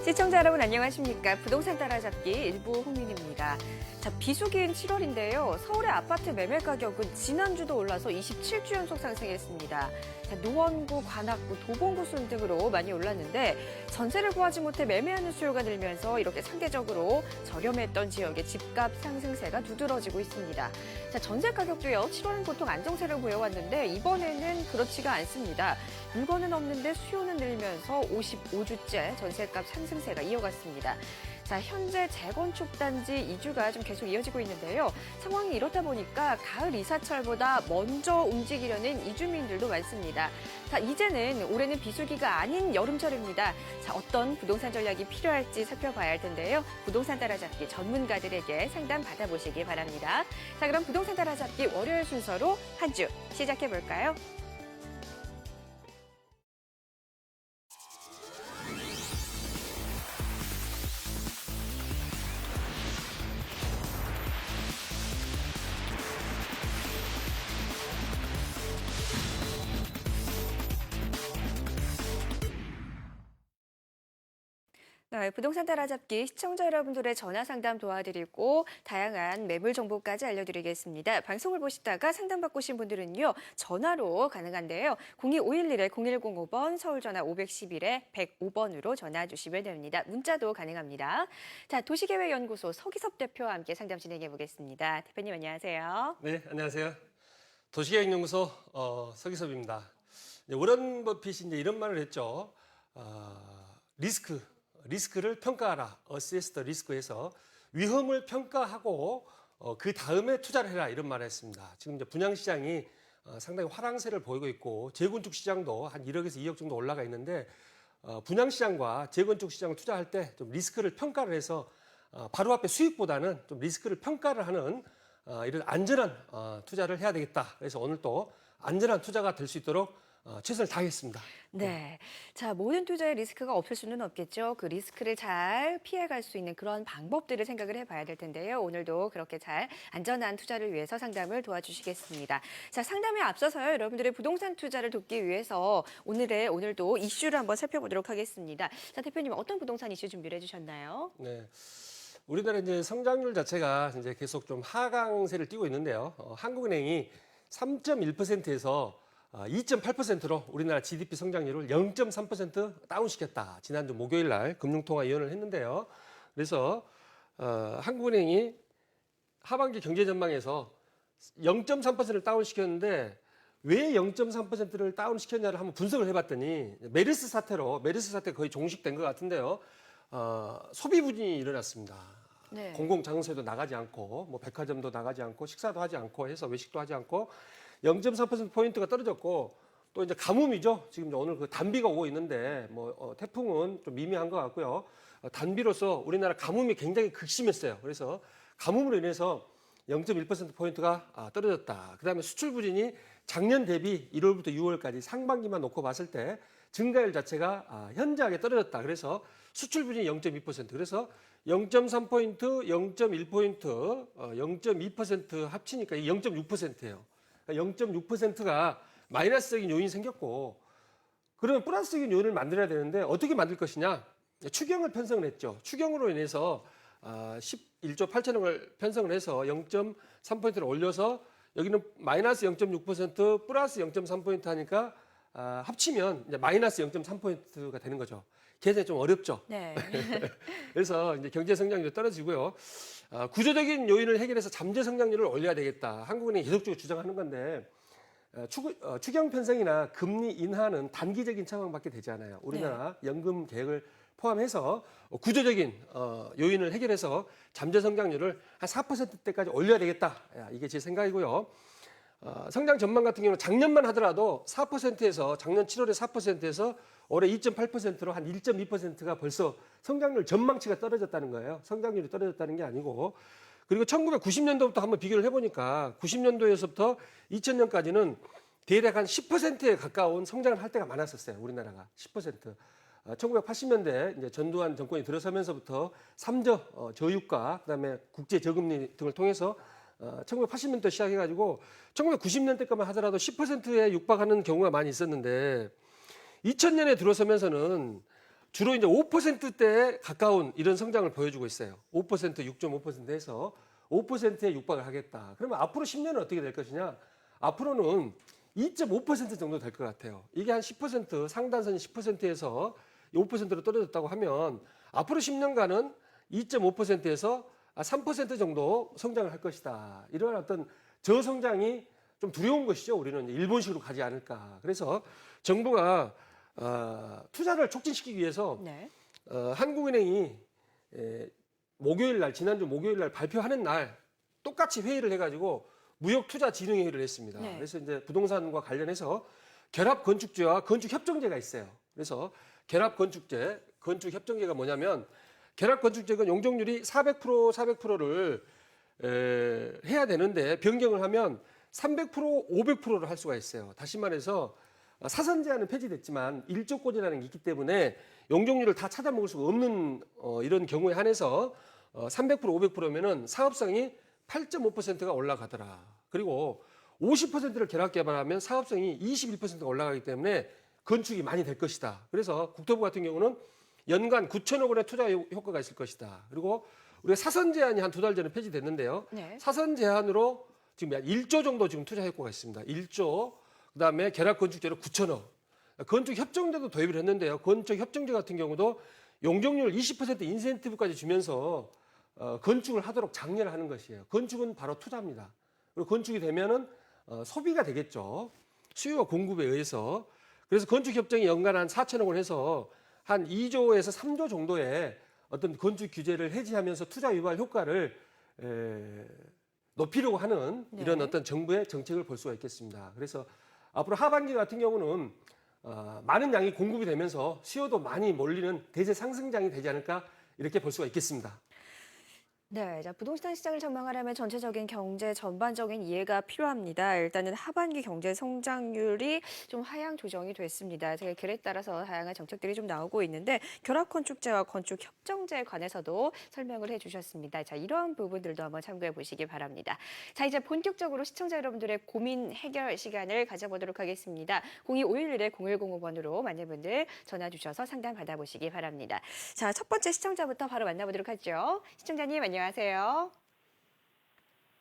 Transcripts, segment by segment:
시청자 여러분 안녕하십니까? 부동산 따라잡기 일부 홍민입니다. 자, 비수기인 7월인데요. 서울의 아파트 매매 가격은 지난주도 올라서 27주 연속 상승했습니다. 자, 노원구, 관악구, 도봉구 순 등으로 많이 올랐는데 전세를 구하지 못해 매매하는 수요가 늘면서 이렇게 상대적으로 저렴했던 지역의 집값 상승세가 두드러지고 있습니다. 자, 전세 가격도요. 7월은 보통 안정세를 보여왔는데 이번에는 그렇지가 않습니다. 물건은 없는데 수요는 늘면서 55주째 전세값 상승세가 이어갔습니다. 자, 현재 재건축 단지 이주가 좀 계속 이어지고 있는데요. 상황이 이렇다 보니까 가을 이사철보다 먼저 움직이려는 이주민들도 많습니다. 자, 이제는 올해는 비수기가 아닌 여름철입니다. 자, 어떤 부동산 전략이 필요할지 살펴봐야 할 텐데요. 부동산 따라잡기 전문가들에게 상담 받아보시기 바랍니다. 자, 그럼 부동산 따라잡기 월요일 순서로 한 주 시작해 볼까요? 네, 부동산 따라잡기 시청자 여러분들의 전화 상담 도와드리고 다양한 매물 정보까지 알려드리겠습니다. 방송을 보시다가 상담받고 오신 분들은요. 전화로 가능한데요. 02-511-0105번 서울전화 511-105번으로 전화 주시면 됩니다. 문자도 가능합니다. 자, 도시계획연구소 서기섭 대표와 함께 상담 진행해 보겠습니다. 대표님 안녕하세요. 네, 안녕하세요. 도시계획연구소 서기섭입니다. 워런 버핏이 이제 이런 말을 했죠. 리스크를 평가하라. Assess the risk에서 위험을 평가하고 그 다음에 투자를 해라 이런 말을 했습니다. 지금 이제 분양시장이 상당히 화랑세를 보이고 있고 재건축 시장도 한 1억에서 2억 정도 올라가 있는데 분양시장과 재건축 시장을 투자할 때 좀 리스크를 평가를 해서 바로 앞에 수익보다는 좀 리스크를 평가를 하는 이런 안전한 투자를 해야 되겠다. 그래서 오늘 또 안전한 투자가 될 수 있도록 최선을 다하겠습니다. 네. 자, 모든 투자에 리스크가 없을 수는 없겠죠. 그 리스크를 잘 피해갈 수 있는 그런 방법들을 생각을 해봐야 될 텐데요. 오늘도 그렇게 잘 안전한 투자를 위해서 상담을 도와주시겠습니다. 자, 상담에 앞서서요. 여러분들의 부동산 투자를 돕기 위해서 오늘도 이슈를 한번 살펴보도록 하겠습니다. 자, 대표님 어떤 부동산 이슈 준비를 해주셨나요? 네. 우리나라 이제 성장률 자체가 이제 계속 좀 하강세를 띠고 있는데요. 한국은행이 3.1%에서 2.8%로 우리나라 GDP 성장률을 0.3% 다운시켰다. 지난주 목요일 날 금융통화위원회를 했는데요. 그래서 한국은행이 하반기 경제 전망에서 0.3%를 다운시켰는데 왜 0.3%를 다운시켰냐를 한번 분석을 해봤더니 메르스 사태가 거의 종식된 것 같은데요. 소비 부진이 일어났습니다. 네. 공공장소에도 나가지 않고 뭐 백화점도 나가지 않고 식사도 하지 않고 해서 외식도 하지 않고 0.3%포인트가 떨어졌고 또 이제 가뭄이죠. 지금 오늘 그 단비가 오고 있는데 뭐 태풍은 좀 미미한 것 같고요. 단비로서 우리나라 가뭄이 굉장히 극심했어요. 그래서 가뭄으로 인해서 0.1%포인트가 떨어졌다. 그다음에 수출 부진이 작년 대비 1월부터 6월까지 상반기만 놓고 봤을 때 증가율 자체가 현저하게 떨어졌다. 그래서 수출 부진이 0.2%, 그래서 0.3포인트, 0.1포인트, 0.2% 합치니까 0.6%예요. 0.6%가 마이너스적인 요인이 생겼고, 그러면 플러스적인 요인을 만들어야 되는데 어떻게 만들 것이냐? 추경을 편성을 했죠. 추경으로 인해서 11조 8천억을 편성을 해서 0.3포인트를 올려서 여기는 마이너스 0.6% 플러스 0.3포인트 하니까 합치면 이제 마이너스 0.3포인트가 되는 거죠. 계산이 좀 어렵죠. 네. 그래서 이제 경제 성장률이 떨어지고요. 구조적인 요인을 해결해서 잠재 성장률을 올려야 되겠다. 한국은행이 계속적으로 주장하는 건데 추경 편성이나 금리 인하는 단기적인 상황밖에 되지 않아요. 우리나라 연금 계획을 포함해서 구조적인 요인을 해결해서 잠재 성장률을 한 4%대까지 올려야 되겠다. 이게 제 생각이고요. 성장 전망 같은 경우는 작년만 하더라도 4%에서 작년 7월에 4%에서 올해 2.8%로 한 1.2%가 벌써 성장률 전망치가 떨어졌다는 거예요. 성장률이 떨어졌다는 게 아니고. 그리고 1990년도부터 한번 비교를 해보니까 90년도에서부터 2000년까지는 대략 한 10%에 가까운 성장을 할 때가 많았었어요. 우리나라가 10%. 1980년대 이제 전두환 정권이 들어서면서부터 3저 저유가 그다음에 국제 저금리 등을 통해서 1980년대 시작해가지고 1990년대까지만 하더라도 10%에 육박하는 경우가 많이 있었는데 2000년에 들어서면서는 주로 이제 5%대에 가까운 이런 성장을 보여주고 있어요. 5%, 6.5%에서 5%에 육박을 하겠다. 그러면 앞으로 10년은 어떻게 될 것이냐? 앞으로는 2.5% 정도 될 것 같아요. 이게 한 10%, 상단선이 10%에서 5%로 떨어졌다고 하면 앞으로 10년간은 2.5%에서 3% 정도 성장을 할 것이다. 이런 어떤 저성장이 좀 두려운 것이죠. 우리는 일본식으로 가지 않을까. 그래서 정부가 투자를 촉진시키기 위해서 네. 한국은행이 목요일 날, 지난주 목요일 날 발표하는 날 똑같이 회의를 해가지고 무역투자진흥회의를 했습니다. 네. 그래서 이제 부동산과 관련해서 결합건축제와 건축협정제가 있어요. 그래서 결합건축제, 건축협정제가 뭐냐면 결합건축제는 용적률이 400%를 해야 되는데 변경을 하면 300%, 500%를 할 수가 있어요. 다시 말해서 사선 제한은 폐지됐지만 일조권이라는 게 있기 때문에 용적률을 다 찾아먹을 수가 없는 이런 경우에 한해서 300%, 500%면은 사업성이 8.5%가 올라가더라. 그리고 50%를 결합 개발하면 사업성이 21%가 올라가기 때문에 건축이 많이 될 것이다. 그래서 국토부 같은 경우는 연간 9천억 원의 투자 효과가 있을 것이다. 그리고 우리가 사선 제한이 한 2달 전에 폐지됐는데요. 네. 사선 제한으로 지금 한 1조 정도 지금 투자 효과가 있습니다. 1조. 그다음에 결합 건축제로 9천억. 건축 협정제도 도입을 했는데요. 건축 협정제 같은 경우도 용적률 20% 인센티브까지 주면서 건축을 하도록 장려를 하는 것이에요. 건축은 바로 투자입니다. 그리고 건축이 되면은 소비가 되겠죠. 수요와 공급에 의해서. 그래서 건축 협정이 연간 한 4천억 원 해서 한 2조에서 3조 정도의 어떤 건축 규제를 해지하면서 투자 유발 효과를 높이려고 하는 이런 네. 어떤 정부의 정책을 볼 수가 있겠습니다. 그래서 앞으로 하반기 같은 경우는 많은 양이 공급이 되면서 수요도 많이 몰리는 대세 상승장이 되지 않을까 이렇게 볼 수가 있겠습니다. 네, 자, 부동산 시장을 전망하려면 전체적인 경제 전반적인 이해가 필요합니다. 일단은 하반기 경제 성장률이 좀 하향 조정이 됐습니다. 제가 글에 따라서 다양한 정책들이 좀 나오고 있는데 결합 건축제와 건축 협정제에 관해서도 설명을 해주셨습니다. 자, 이런 부분들도 한번 참고해 보시기 바랍니다. 자, 이제 본격적으로 시청자 여러분들의 고민 해결 시간을 가져보도록 하겠습니다. 02-511-0105번으로 많은 분들 전화 주셔서 상담 받아보시기 바랍니다. 자, 첫 번째 시청자부터 바로 만나보도록 하죠. 시청자님 안녕하세요.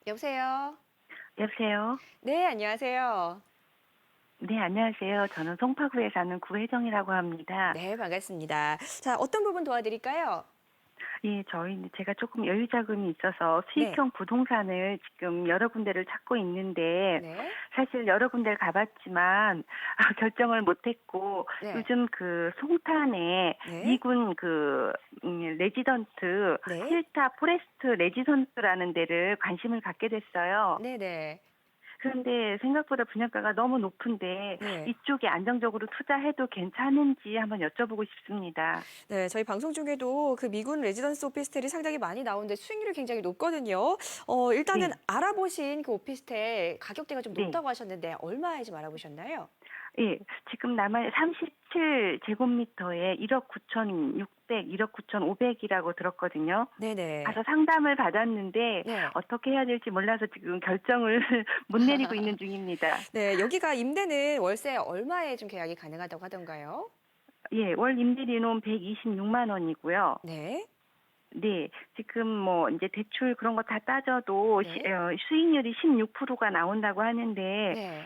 여보세요. 여보세요. 네, 안녕하세요. 네, 안녕하세요. 저는 송파구에 사는 구혜정이라고 합니다. 네, 반갑습니다. 자, 어떤 부분 도와드릴까요? 예, 제가 조금 여유 자금이 있어서 네. 수익형 부동산을 지금 여러 군데를 찾고 있는데 네. 사실 여러 군데를 가봤지만 결정을 못했고 네. 요즘 그 송탄에 네. 미군 레지던트 네. 힐타 포레스트 레지던트라는 데를 관심을 갖게 됐어요. 네, 네. 그런데 생각보다 분양가가 너무 높은데 네. 이쪽에 안정적으로 투자해도 괜찮은지 한번 여쭤보고 싶습니다. 네, 저희 방송 중에도 그 미군 레지던스 오피스텔이 상당히 많이 나오는데 수익률이 굉장히 높거든요. 일단은 네. 알아보신 그 오피스텔 가격대가 좀 네. 높다고 하셨는데 얼마에 좀 알아보셨나요? 예, 지금 남한 37제곱미터에 1억 9,600, 1억 9,500이라고 들었거든요. 네네. 가서 상담을 받았는데 네. 어떻게 해야 될지 몰라서 지금 결정을 못 내리고 있는 중입니다. 네, 여기가 임대는 월세 얼마에 좀 계약이 가능하다고 하던가요? 예, 월 임대료는 126만 원이고요. 네. 네, 지금 뭐 이제 대출 그런 거 다 따져도 네. 수익률이 16%가 나온다고 하는데 네.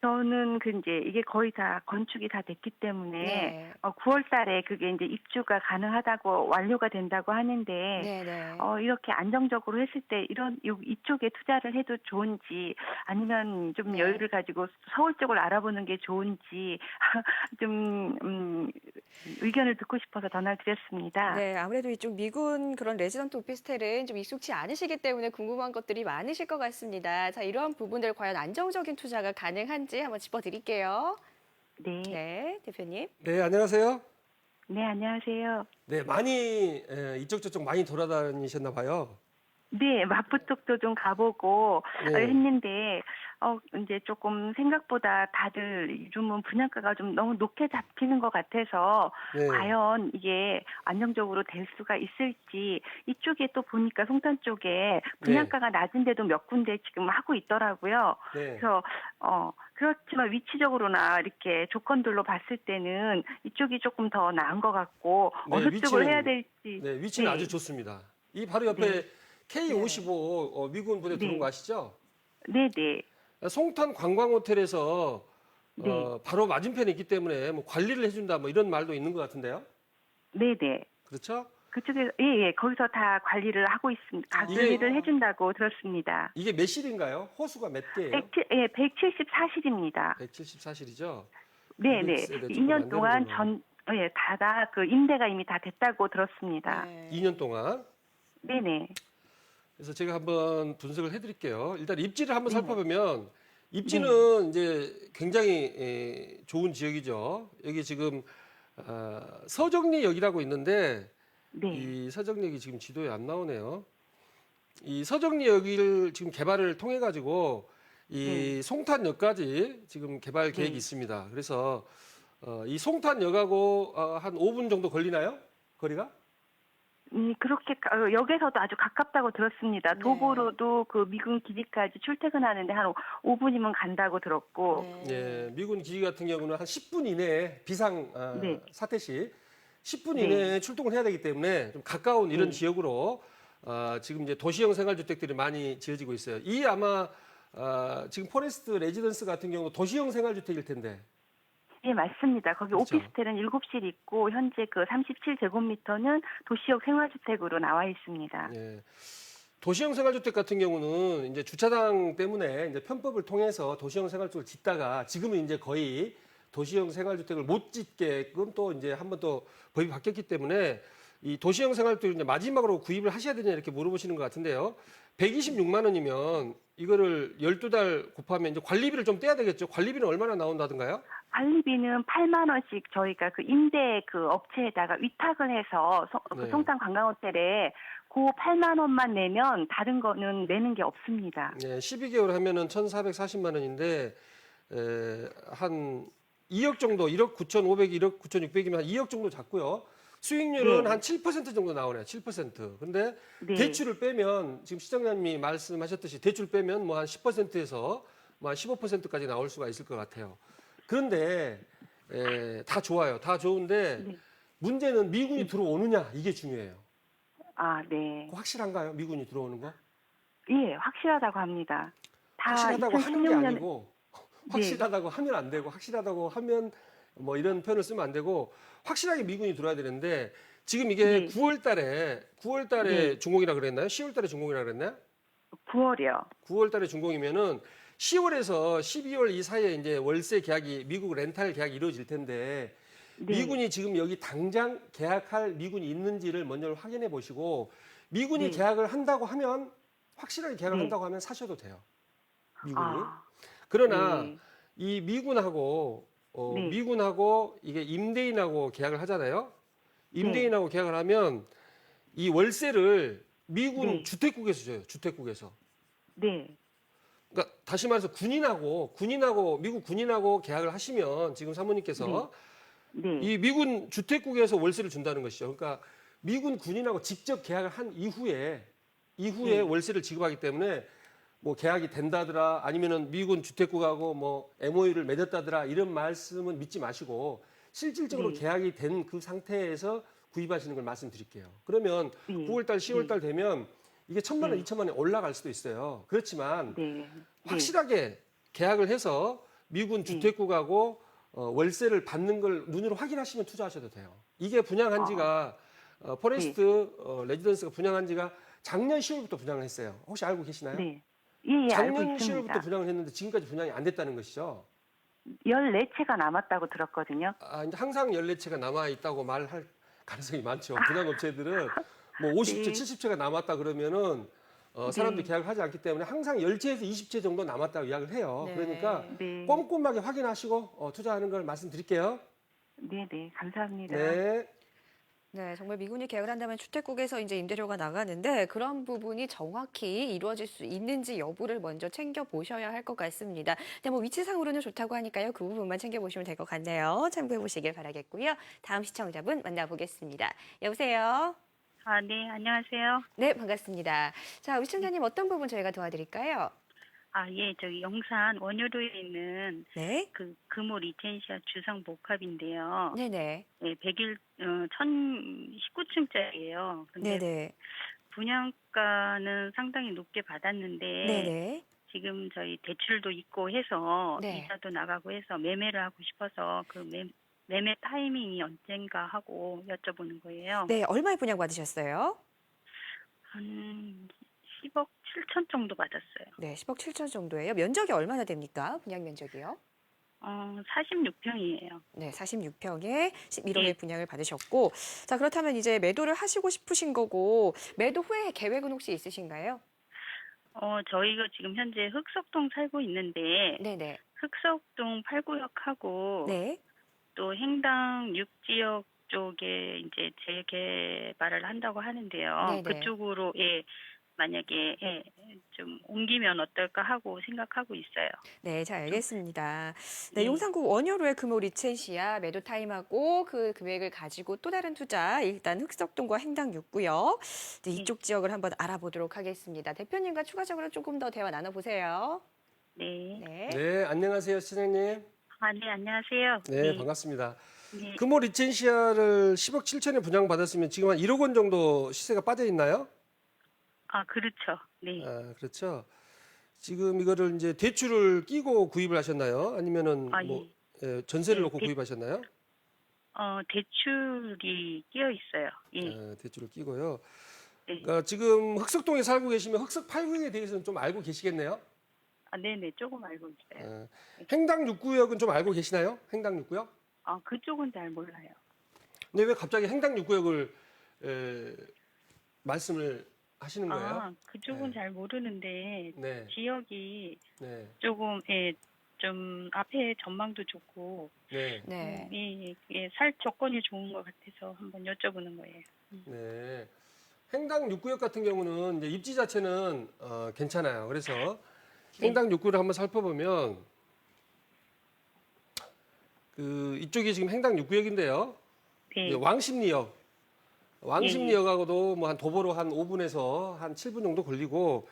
저는 이제 이게 거의 다 건축이 다 됐기 때문에 네. 9월 달에 그게 이제 입주가 가능하다고 완료가 된다고 하는데 네네. 이렇게 안정적으로 했을 때 이쪽에 투자를 해도 좋은지 아니면 좀 네. 여유를 가지고 서울 쪽을 알아보는 게 좋은지 좀 의견을 듣고 싶어서 전화를 드렸습니다. 네, 아무래도 이쪽 미군 그런 레지던트 오피스텔은 좀 익숙치 않으시기 때문에 궁금한 것들이 많으실 것 같습니다. 자, 이러한 부분들 과연 안정적인 투자가 가능한지 한번 짚어드릴게요. 네, 네, 대표님. 네, 안녕하세요. 네, 안녕하세요. 네, 많이 이쪽 저쪽 많이 돌아다니셨나 봐요. 네, 마포 쪽도 좀 가보고 네. 했는데 이제 조금 생각보다 다들 요즘은 분양가가 좀 너무 높게 잡히는 것 같아서 네. 과연 이게 안정적으로 될 수가 있을지 이쪽에 또 보니까 송탄 쪽에 분양가가 낮은데도 몇 군데 지금 하고 있더라고요. 네. 그래서 그렇지만 위치적으로나 이렇게 조건들로 봤을 때는 이쪽이 조금 더 나은 것 같고 네, 어느 쪽을 해야 위치는- 될지. 네, 위치는 네. 아주 좋습니다. 이 바로 옆에 K55 미군 부대 들어온 네. 거 아시죠? 네네. 송탄 관광호텔에서 네. 바로 맞은편에 있기 때문에 뭐 관리를 해준다 뭐 이런 말도 있는 것 같은데요. 네네. 그렇죠? 그쪽에 예, 거기서 다 관리를 하고 있습니다. 관리를 해준다고 들었습니다. 이게 몇 실인가요? 호수가 몇 개예요? 174실입니다. 174실이죠. 네네. 200세대 조금 2년 안 동안 되는구나. 다다 그 임대가 이미 다 됐다고 들었습니다. 네. 2년 동안. 네네. 그래서 제가 한번 분석을 해드릴게요. 일단 입지를 한번 네네. 살펴보면 입지는 이제 굉장히 좋은 지역이죠. 여기 지금 서정리역이라고 있는데 네. 이 서정리역이 지금 지도에 안 나오네요. 이 서정리역을 지금 개발을 통해 가지고 이 송탄역까지 지금 개발 계획이 있습니다. 그래서 이 송탄역하고 한 5분 정도 걸리나요? 거리가? 그렇게 역에서도 아주 가깝다고 들었습니다. 네. 도보로도 그 미군 기지까지 출퇴근하는데 한 5분이면 간다고 들었고. 예, 미군 기지 같은 경우는 한 10분 이내에 비상 네. 사태 시 10분 네. 이내에 출동을 해야 되기 때문에 좀 가까운 이런 네. 지역으로 지금 이제 도시형 생활주택들이 많이 지어지고 있어요. 이 아마 지금 포레스트 레지던스 같은 경우 도시형 생활주택일 텐데. 예, 맞습니다. 거기 그렇죠. 오피스텔은 7실이 있고 현재 그 37제곱미터는 도시역 생활주택으로 나와 있습니다. 예. 도시형 생활주택 같은 경우는 이제 주차장 때문에 이제 편법을 통해서 도시형 생활주택을 짓다가 지금은 이제 거의 도시형 생활주택을 못 짓게끔 또 이제 한 번 또 법이 바뀌었기 때문에 이 도시형 생활주택을 이제 마지막으로 구입을 하셔야 되냐 이렇게 물어보시는 것 같은데요. 126만 원이면 이거를 12달 곱하면 이제 관리비를 좀 떼야 되겠죠. 관리비는 얼마나 나온다든가요? 관리비는 8만 원씩 저희가 그 임대 그 업체에다가 위탁을 해서 그 네. 송탄 관광호텔에 그 8만 원만 내면 다른 거는 내는 게 없습니다. 네, 12개월 하면은 1,440만 원인데 한 2억 정도, 1억 9,500, 1억 9,600이면 한 2억 정도 잡고요. 수익률은 네. 한 7% 정도 나오네요. 7%. 근데 네. 대출을 빼면 지금 시장님이 말씀하셨듯이 대출 빼면 뭐 한 10%에서 뭐 한 15%까지 나올 수가 있을 것 같아요. 그런데 다 좋아요. 다 좋은데 네. 문제는 미군이 들어오느냐 이게 중요해요. 아, 네. 그거 확실한가요? 미군이 들어오는 거? 예, 확실하다고 합니다. 다 확실하다고 하는 게 2016년 아니고 확실하다고 하면 안 되고 확실하다고 하면 뭐 이런 표현을 쓰면 안 되고 확실하게 미군이 들어와야 되는데 지금 이게 네. 9월 달에 네. 준공이라 그랬나요? 10월 달에 준공이라 그랬나요? 9월이요. 9월 달에 준공이면은 10월에서 12월 이 사이에 이제 월세 계약이 미국 렌탈 계약이 이루어질 텐데 네. 미군이 지금 여기 당장 계약할 미군이 있는지를 먼저 확인해 보시고 미군이 네. 계약을 한다고 하면 확실하게 계약을 네. 한다고 하면 사셔도 돼요. 미군이. 아, 그러나 네. 이 미군하고 네. 미군하고 이게 임대인하고 계약을 하잖아요. 임대인하고 계약을 하면 이 월세를 미군 네. 주택국에서 줘요. 주택국에서. 네. 그러니까 다시 말해서 미국 군인하고 계약을 하시면 지금 사모님께서 네. 이 미군 주택국에서 월세를 준다는 것이죠. 그러니까 미군 군인하고 직접 계약을 한 이후에 네. 월세를 지급하기 때문에 뭐 계약이 된다더라 아니면은 미군 주택국하고 뭐 MOU를 맺었다더라 이런 말씀은 믿지 마시고 실질적으로 네. 계약이 된 그 상태에서 구입하시는 걸 말씀드릴게요. 그러면 네. 9월달, 10월달 되면 이게 1,000만 원, 네. 2,000만 원이 올라갈 수도 있어요. 그렇지만 네. 확실하게 계약을 해서 미군 주택국하고 월세를 받는 걸 눈으로 확인하시면 투자하셔도 돼요. 이게 분양한 지가 포레스트 레지던스가 분양한 지가 작년 10월부터 분양을 했어요. 혹시 알고 계시나요? 네. 예, 예, 알고 작년 있습니다. 10월부터 분양을 했는데 지금까지 분양이 안 됐다는 것이죠. 14채가 남았다고 들었거든요. 이제 항상 14채가 남아 있다고 말할 가능성이 많죠. 분양업체들은 뭐 50채, 네. 70채가 남았다 그러면은 사람들이 계약을 하지 않기 때문에 항상 10채에서 20채 정도 남았다고 이야기를 해요. 네. 그러니까 네. 꼼꼼하게 확인하시고 투자하는 걸 말씀드릴게요. 네, 네. 감사합니다. 네. 네, 정말 미군이 계약을 한다면 주택국에서 이제 임대료가 나가는데 그런 부분이 정확히 이루어질 수 있는지 여부를 먼저 챙겨 보셔야 할 것 같습니다. 근데 뭐 위치상으로는 좋다고 하니까요. 그 부분만 챙겨 보시면 될 것 같네요. 참고해 보시길 바라겠고요. 다음 시청자분 만나보겠습니다. 여보세요? 아, 네, 안녕하세요. 네, 반갑습니다. 자, 위청자님 어떤 부분 저희가 도와드릴까요? 아, 예, 저기 영산 원효로에 있는 네. 그 금호 리텐시아 주상 복합인데요. 네네. 예, 1019층짜리예요. 근데 네네. 분양가는 상당히 높게 받았는데 네네. 지금 저희 대출도 있고 해서 네. 이자도 나가고 해서 매매를 하고 싶어서 그 매매 타이밍이 언젠가 하고 여쭤보는 거예요. 네, 얼마에 분양받으셨어요? 한 10억 7천 정도 받았어요. 네, 10억 7천 정도예요. 면적이 얼마나 됩니까? 분양 면적이요? 46평이에요. 네, 46평에 11억의 예. 분양을 받으셨고, 자, 그렇다면 이제 매도를 하시고 싶으신 거고, 매도 후에 계획은 혹시 있으신가요? 저희가 지금 현재 흑석동 살고 있는데 네네. 흑석동 8구역하고 네. 또 행당 6지역 쪽에 이제 재개발을 한다고 하는데요. 네네. 그쪽으로 예, 만약에 예, 좀 옮기면 어떨까 하고 생각하고 있어요. 네, 잘 좀, 알겠습니다. 네, 예, 용산구 원효로의 금호 리첸시아 매도 타임하고 그 금액을 가지고 또 다른 투자, 일단 흑석동과 행당 6구역, 네, 예. 이쪽 지역을 한번 알아보도록 하겠습니다. 대표님과 추가적으로 조금 더 대화 나눠보세요. 네. 네. 네, 안녕하세요, 시장님. 아, 네, 안녕하세요. 네, 반갑습니다. 네. 금호 리첸시아를 10억 7천에 분양받았으면 지금 한 1억 원 정도 시세가 빠져 있나요? 아, 그렇죠. 네. 아, 그렇죠. 지금 이거를 이제 대출을 끼고 구입을 하셨나요? 아니면은 아, 뭐 예. 전세를 네, 놓고 구입하셨나요? 대출이 끼어 있어요. 예. 아, 대출을 끼고요. 네. 그러니까 지금 흑석동에 살고 계시면 흑석 8구역에 대해서는 좀 알고 계시겠네요? 아, 네네. 조금 알고 있어요. 행당 6구역은 좀 알고 계시나요? 행당 6구역? 아, 그쪽은 잘 몰라요. 근데 왜 갑자기 행당 6구역을 말씀을 하시는 거예요? 아, 그쪽은 네. 잘 모르는데 네, 지역이 네, 조금 예, 좀 앞에 전망도 좋고 네. 살 조건이 좋은 것 같아서 한번 여쭤보는 거예요. 네. 행당 6구역 같은 경우는 이제 입지 자체는 괜찮아요. 그래서 행당 6구를 한번 살펴보면 그 이쪽이 지금 행당 6구역인데요. 네. 왕십리역하고도 뭐 한 도보로 한 5분에서 한 7분 정도 걸리고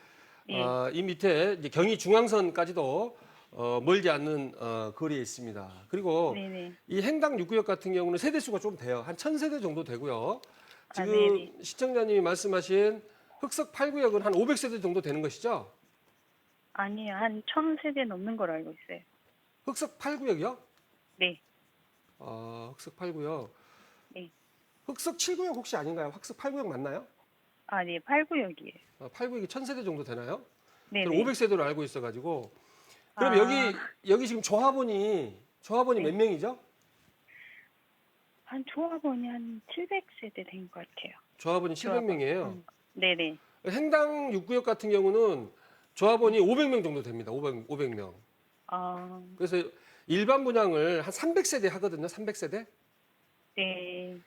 예. 이 밑에 이제 경의 중앙선까지도 멀지 않는 거리에 있습니다. 그리고 네네. 이 행당 6구역 같은 경우는 세대 수가 좀 돼요. 한 1000세대 정도 되고요. 지금 네네. 시청자님이 말씀하신 흑석 8구역은 한 500세대 정도 되는 것이죠? 아니요, 한 1000세대 넘는 걸 알고 있어요. 흑석 8구역이요? 네. 흑석 8구역. 네. 흑석 7구역 혹시 아닌가요? 흑석 8구역 맞나요? 아, 네, 8구역이에요. 8구역이 1000세대 정도 되나요? 네네. 저는 500세대로 알고 있어가지고. 그럼 아. 여기 지금 조합원이 네. 몇 명이죠? 한 조합원이 한 700세대 된 것 같아요. 조합원이 700명이에요. 네네. 행당 6구역 같은 경우는 조합원이 500명 정도 됩니다. 500명. 아, 그래서 일반 분양을 한 300세대 하거든요. 300세대. 네.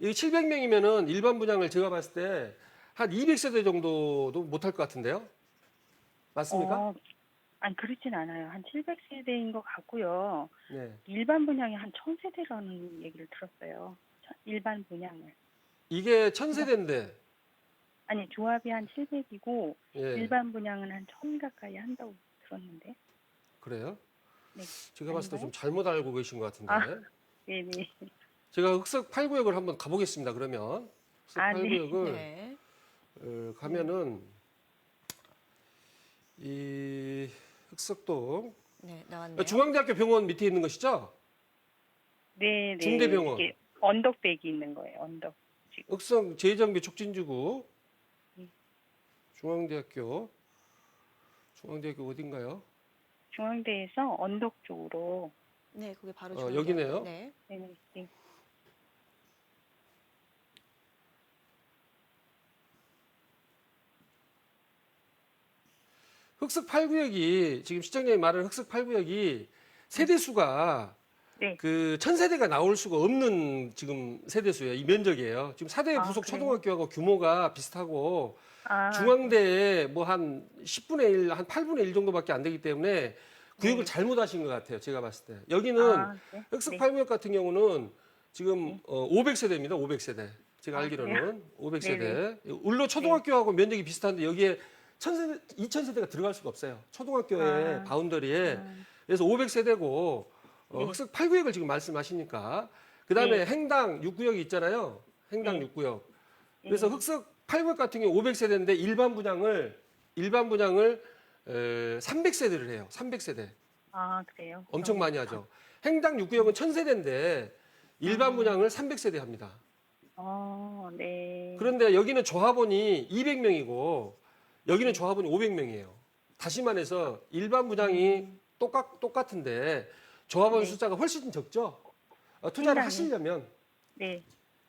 이 700명이면은 일반 분양을 제가 봤을 때 한 200세대 정도도 못할 것 같은데요. 맞습니까? 아니, 그렇진 않아요. 한 700세대인 것 같고요. 네. 일반 분양이 한 1000세대라는 얘기를 들었어요. 일반 분양을. 이게 1000세대인데. 아니, 조합이 한 700이고, 예. 일반 분양은 한 1000 가까이 한다고 들었는데. 그래요? 네. 제가 봤을 때 좀 아닌가요? 잘못 알고 계신 것 같은데. 아. 네네. 제가 흑석 8구역을 한번 가보겠습니다. 그러면 흑석 아, 네. 8구역을 네. 가면은 이 흑석동 네, 나왔네요. 중앙대학교 병원 밑에 있는 것이죠? 네네. 중대병원. 이게 언덕백이 있는 거예요, 언덕. 흑석 재정비 촉진지구 네. 중앙대학교 어딘가요? 중앙대에서 언덕 쪽으로. 네, 그게 바로 여기네요. 네. 네네. 네. 흑석 8구역이 지금 시청자님 말하는 흑석 8구역이 세대 수가 네. 그 1000세대가 나올 수가 없는 지금 세대수예요. 이 면적이에요. 지금 4대 부속 그래요? 초등학교하고 규모가 비슷하고 아, 중앙대에 뭐 한 10분의 1, 한 8분의 1 정도밖에 안 되기 때문에 구역을 잘못하신 것 같아요. 제가 봤을 때. 여기는 네. 흑석 네. 8구역 같은 경우는 지금 500세대입니다. 500세대. 제가 아, 알기로는 500세대. 네네. 울로 초등학교하고 면적이 비슷한데 여기에 1000세대, 2000세대가 들어갈 수가 없어요. 초등학교의 바운더리에. 그래서 500세대고 네. 흑석 8구역을 지금 말씀하시니까 그다음에 네. 행당 6구역이 있잖아요. 행당 네. 6구역. 그래서 흑석 8구역 같은 경우 500세대인데 일반 분양을 300세대를 해요. 300세대. 아, 그래요? 엄청 많이 하죠. 행당 6구역은 1000세대인데 일반 분양을 300세대 합니다. 네. 그런데 여기는 조합원이 200명이고 여기는 조합원이 500명이에요. 다시 말해서 일반 분양이 똑같은데 조합원 네. 숫자가 훨씬 적죠. 투자를 상당히. 하시려면 네.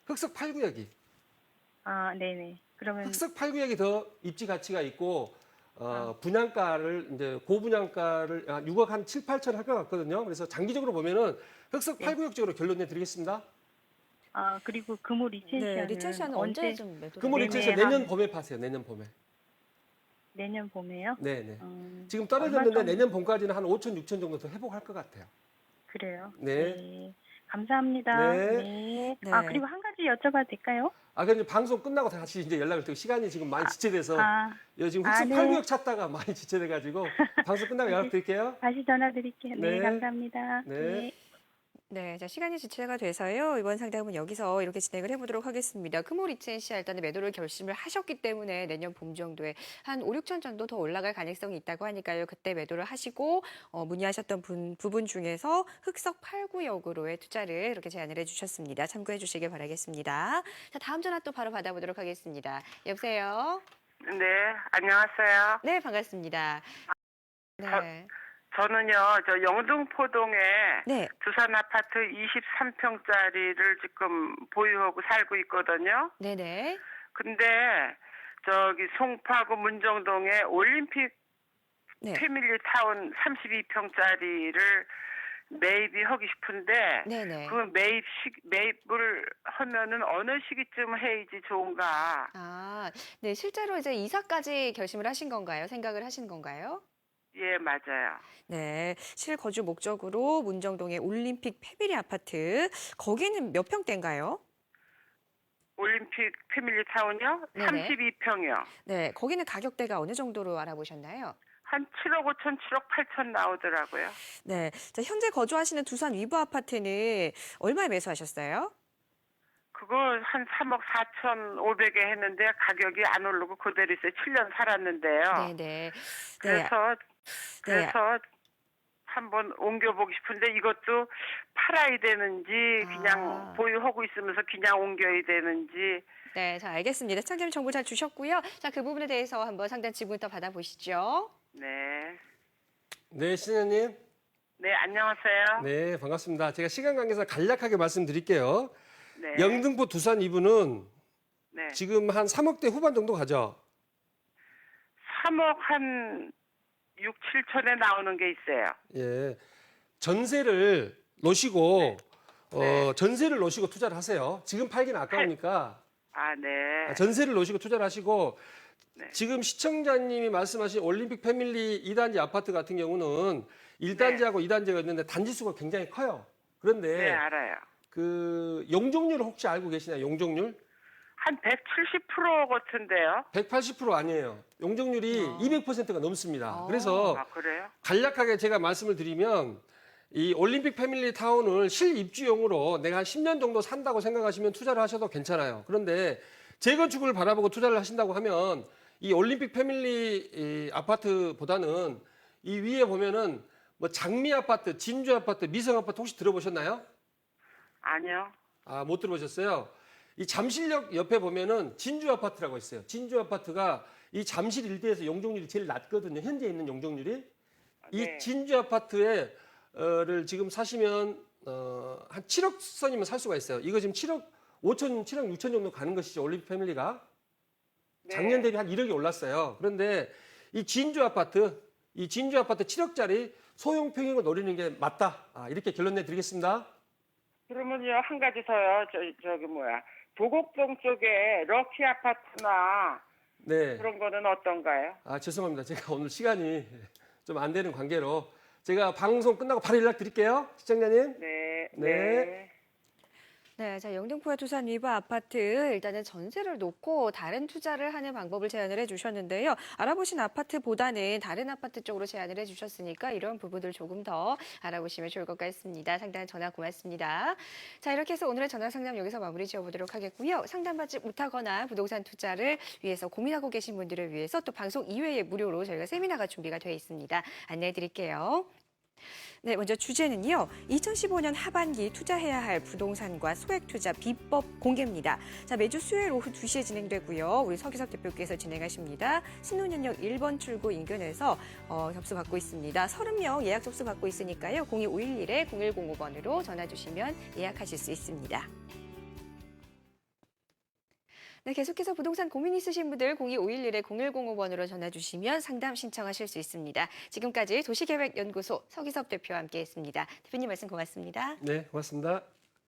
흑석 8구역이 아, 네네. 그러면 흑석 8구역이 더 입지 가치가 있고 분양가를 이제 고분양가를 6억 한 7, 8천 할 것 같거든요. 그래서 장기적으로 보면은 흑석 네. 8구역 쪽으로 결론 내드리겠습니다. 그리고 금호 리첸시아는 네, 리첸시아는 언제쯤 매도? 금호 리츠에서 네네, 내년 봄에 파세요. 내년 봄에. 내년 봄에요? 네네. 음, 지금 얼마 떨어졌는데 정도? 내년 봄까지는 한 5천, 6천 정도 더 회복할 것 같아요. 그래요? 네. 감사합니다. 네. 네. 네. 그리고 한 가지 여쭤봐도 될까요? 그럼 방송 끝나고 다시 이제 연락을 드리고 시간이 지금 많이 지체돼서 지금 흑석 네. 8구역 찾다가 많이 지체돼가지고 방송 끝나고 연락 드릴게요. 다시 전화 드릴게요. 네, 네. 감사합니다. 네. 네, 자, 시간이 지체가 돼서요. 이번 상담은 여기서 이렇게 진행을 해보도록 하겠습니다. 금호 리첸시아 일단은 매도를 결심을 하셨기 때문에 내년 봄 정도에 한 5, 6천 정도 더 올라갈 가능성이 있다고 하니까요. 그때 매도를 하시고 문의하셨던 부분 중에서 흑석 8구역으로의 투자를 이렇게 제안을 해주셨습니다. 참고해 주시길 바라겠습니다. 자, 다음 전화 또 바로 받아보도록 하겠습니다. 여보세요? 네, 안녕하세요. 네, 반갑습니다. 네. 저는요, 저 영등포동에 네. 두산 아파트 23평짜리를 지금 보유하고 살고 있거든요. 네네. 근데 저기 송파구 문정동에 올림픽 네. 패밀리 타운 32평짜리를 매입이 하고 싶은데 네네. 그 매입을 하면은 어느 시기쯤 해야지 좋은가? 네. 실제로 이제 이사까지 결심을 하신 건가요? 생각을 하신 건가요? 예, 맞아요. 네, 실거주 목적으로 문정동의 올림픽 패밀리 아파트, 거기는 몇 평대인가요? 올림픽 패밀리 타운요? 네네. 32평이요. 네, 거기는 가격대가 어느 정도로 알아보셨나요? 한 7억 5천, 7억 8천 나오더라고요. 네, 자, 현재 거주하시는 두산 위브 아파트는 얼마에 매수하셨어요? 그거 한 3억 4천 5백에 했는데 가격이 안 오르고 그대로 있어요. 7년 살았는데요. 네네. 그래서 한번 옮겨보고 싶은데 이것도 팔아야 되는지 그냥 보유하고 있으면서 그냥 옮겨야 되는지. 네, 자, 알겠습니다. 시청자님 정보 잘 주셨고요. 자, 그 부분에 대해서 한번 상담 지분부터 받아보시죠. 네. 네, 신현님. 네, 안녕하세요. 네, 반갑습니다. 제가 시간 관계상 간략하게 말씀드릴게요. 네. 영등포 두산 2부는 네. 지금 한 3억대 후반 정도 가죠? 3억 한 6, 7천에 나오는 게 있어요. 예. 전세를 놓으시고, 전세를 놓으시고 투자를 하세요. 지금 팔기는 아까우니까. 네. 전세를 놓으시고 투자를 하시고, 네. 지금 시청자님이 말씀하신 올림픽 패밀리 2단지 아파트 같은 경우는 1단지하고 2단지가 있는데 단지 수가 굉장히 커요. 그런데 네, 알아요. 그 용적률을 혹시 알고 계시나요? 용적률? 한 170% 같은데요. 180% 아니에요. 용적률이 200%가 넘습니다. 그래서 그래요? 간략하게 제가 말씀을 드리면 이 올림픽 패밀리 타운을 실입주용으로 내가 한 10년 정도 산다고 생각하시면 투자를 하셔도 괜찮아요. 그런데 재건축을 바라보고 투자를 하신다고 하면 이 올림픽 패밀리 이 아파트보다는 이 위에 보면은 뭐 장미 아파트, 진주 아파트, 미성 아파트 혹시 들어보셨나요? 아니요. 못 들어보셨어요? 이 잠실역 옆에 보면은 진주 아파트라고 있어요. 진주 아파트가 이 잠실 일대에서 용적률이 제일 낮거든요. 현재 있는 용적률이. 이 네. 진주 아파트에 를 지금 사시면 한 7억 선이면 살 수가 있어요. 이거 지금 7억 5천, 7억 6천 정도 가는 것이죠. 올림픽 패밀리가. 네. 작년 대비 한 1억이 올랐어요. 그런데 이 진주 아파트 7억짜리 소형 평형을 노리는 게 맞다. 이렇게 결론 내드리겠습니다. 그러면요, 한 가지 더요. 저기 뭐야. 도곡동 쪽에 럭키 아파트나 네. 그런 거는 어떤가요? 죄송합니다. 제가 오늘 시간이 좀 안 되는 관계로 제가 방송 끝나고 바로 연락 드릴게요. 시청자님. 네. 네. 네, 자, 영등포와 두산 위브 아파트 일단은 전세를 놓고 다른 투자를 하는 방법을 제안을 해주셨는데요. 알아보신 아파트보다는 다른 아파트 쪽으로 제안을 해주셨으니까 이런 부분들 조금 더 알아보시면 좋을 것 같습니다. 상담 전화 고맙습니다. 자, 이렇게 해서 오늘의 전화 상담 여기서 마무리 지어보도록 하겠고요. 상담받지 못하거나 부동산 투자를 위해서 고민하고 계신 분들을 위해서 또 방송 이외에 무료로 저희가 세미나가 준비가 되어 있습니다. 안내해 드릴게요. 네, 먼저 주제는요. 2015년 하반기 투자해야 할 부동산과 소액 투자 비법 공개입니다. 자, 매주 수요일 오후 2시에 진행되고요. 우리 서기석 대표께서 진행하십니다. 신논현역 1번 출구 인근에서 접수 받고 있습니다. 30명 예약 접수 받고 있으니까요. 02511-0105번으로 전화 주시면 예약하실 수 있습니다. 네, 계속해서 부동산 고민 있으신 분들 02511-0105번으로 전화 주시면 상담 신청하실 수 있습니다. 지금까지 도시계획연구소 서기석 대표와 함께했습니다. 대표님 말씀 고맙습니다. 네, 고맙습니다.